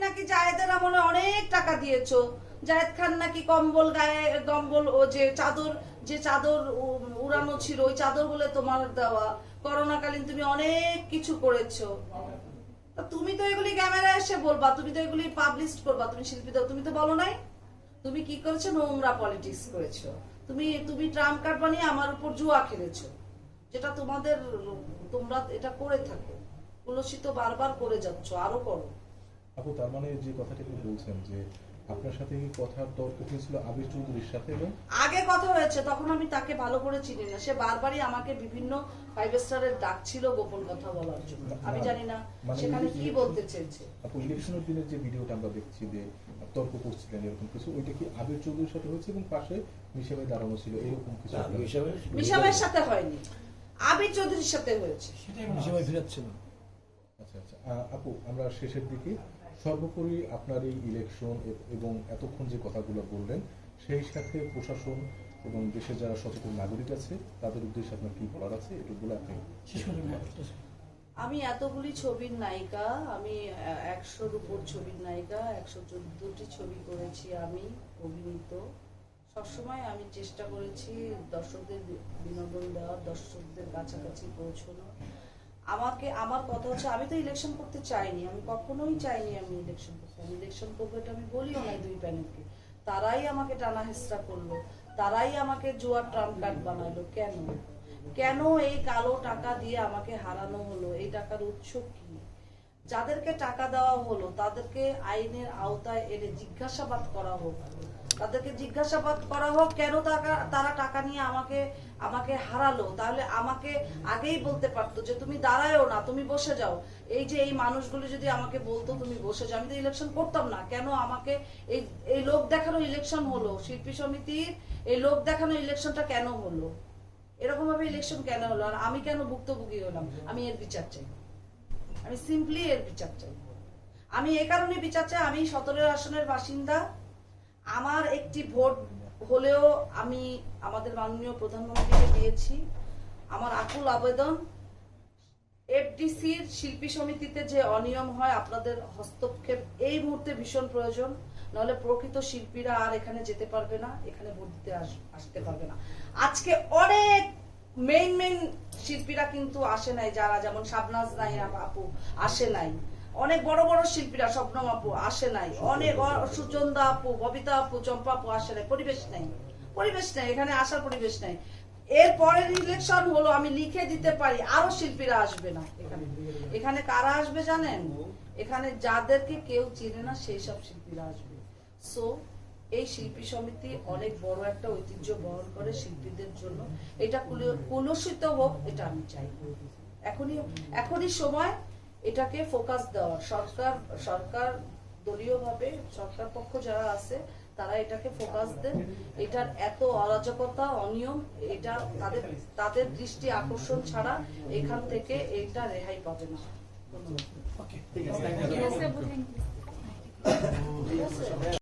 নাকি জায়েদের আমলে অনেক টাকা দিয়েছো, জায়েদ খান নাকি কম্বল গায়ে কম্বল ও যে চাদর উড়ানো ছিল ওই চাদর বলে তোমার দেওয়া, করোনাকালীন তুমি অনেক কিছু করেছো। তুমি তো এগুলি ক্যামেরায় এসে বলবা, তুমি তো এগুলি পাবলিশ করবা, তুমি শিল্পী তো, তুমি তো বলো নাই। তুমি কি করেছো? নোংরা পলিটিক্স করেছো। তুমি ট্রাম্প কার্ড বানিয়ে আমার উপর জুয়া খেলেছো, যেটা তোমরা এটা করে থাকো, কুলসিত বারবার করে যাচ্ছ, আরো করো। আপু তার মানে যে কথাটা আপনি বলছেন যে আপনার সাথে কি কথার তর্ক হয়েছিল আবির চৌধুরীর সাথে? এবং আগে কথা হয়েছে, তখন আমি তাকে ভালো করে চিনি না, সে বারবারই আমাকে বিভিন্ন 5 স্টারের ডাকছিল গোপন কথা বলার জন্য, আমি জানি না সেখানে কি বলতে চেয়েছে। আপু ইলেকশনের দিনের যে ভিডিওটা আমরা দেখছি যে তর্ক করছিলেন এরকম কিছু, ওইটা কি আবির চৌধুরীর সাথে হয়েছে এবং পাশে মিশা ভাই দাঁড়ানো ছিল এরকম কিছু? মিশা ভাইয়ের সাথে হয়নি, আবির চৌধুরীর সাথে হয়েছে। মিশা ভাই ফিরাচ্ছিল। আচ্ছা আচ্ছা আপু, আমরা শেষের দিকে সর্বোপরি আপনার এই ইলেকশন এবং এতক্ষণ যে কথাগুলো বললেন সেই সাথে প্রশাসন এবং দেশের যারা সচেতন নাগরিক আছে তাদের উদ্দেশ্যে আপনার কি বলার আছে একটু বলে আপনি। আমি এতগুলি ছবির নায়িকা, আমি 100-র উপর ছবির নায়িকা, 114টি ছবি করেছি আমি অভিনীত। সবসময় আমি চেষ্টা করেছি দর্শকদের বিনোদন দেওয়ার, দর্শকদের কাছাকাছি পৌঁছানো। আমার কথা হচ্ছে, আমি তো ইলেকশন করতে চাইনি, আমি কখনোই চাইনি আমি ইলেকশন করতে। আমি ইলেকশন করবো এটা আমি বলিও নাই দুই প্যানেলকে, তারাই আমাকে টানা হেসরা করলো, তারাই আমাকে জুয়ার ট্রাম্প কার্ড বানাইলো। কেন এই কালো টাকা দিয়ে আমাকে হারানো হলো? এই টাকার উৎস কি? যাদেরকে টাকা দেওয়া হলো তাদেরকে আইনের আওতায় এনে জিজ্ঞাসাবাদ করা হোক, তাদেরকে জিজ্ঞাসাবাদ করা হোক কেন তারা টাকা নিয়ে আমাকে হারালো। তাহলে আমাকে আগেই বলতে পারতো যে তুমি দাঁড়ায়ও না, তুমি বসে যাও। এই মানুষগুলো যদি আমাকে বলতো তুমি বসে যাও, আমি তো ইলেকশন করতাম না। কেন আমাকে এই লোক দেখানো ইলেকশন হলো? শিল্পী সমিতির এই লোক দেখানো ইলেকশনটা কেন হলো? এরকম ভাবে ইলেকশন কেন হলো? আর আমি কেন ভুক্তভোগী হলাম? আমি এর বিচার চাই, আমি সিম্পলি এর বিচার চাই। আমি এ কারণে বিচার চাই, আমি 17 আসনের বাসিন্দা। আমার একটি ভোট হলেও আমি আমাদের মাননীয় প্রধানমন্ত্রীকে দিয়েছি। আমার আকুল আবেদন, এফডিসির শিল্পী সমিতিতে যে অনিয়ম হয়, আপনাদের হস্তক্ষেপ এই মুহূর্তে ভীষণ প্রয়োজন, নাহলে প্রকৃত শিল্পীরা আর এখানে যেতে পারবে না, এখানে ভোট দিতে আসতে পারবে না। আজকে অনেক মেইন শিল্পীরা কিন্তু আসে নাই, যারা যেমন শাবনাজ নাইরা আপু আসে নাই, অনেক বড় বড় শিল্পীরা, স্বপ্নম আপু আসে নাই, অনেক সুচন্দা আপু, ববিতা আপু, চম্পা আপু আসে নাই। পরিবেশ নাই, এখানে আসার পরিবেশ নাই। এর পরের ইলেকশন হলো, আমি লিখে দিতে পারি আরো শিল্পীরা আসবে না এখানে কারা আসবে জানেন? এখানে যাদেরকে কেউ চিনে না সেই সব শিল্পীরা আসবে। সো এই শিল্পী সমিতি অনেক বড় একটা ঐতিহ্য বহন করে শিল্পীদের জন্য, এটা কুলসিত হোক, এটা আমি চাই। এখনই সময় এটাকে ফোকাস দেওয়ার। সরকার দলীয়ভাবে, সরকার পক্ষ যারা আছে তারা এটাকে ফোকাস দেন। এটার এত অরাজকতা, অনিয়ম, এটা তাদের দৃষ্টি আকর্ষণ ছাড়া এখান থেকে এটা রেহাই পাবে না। ধন্যবাদ।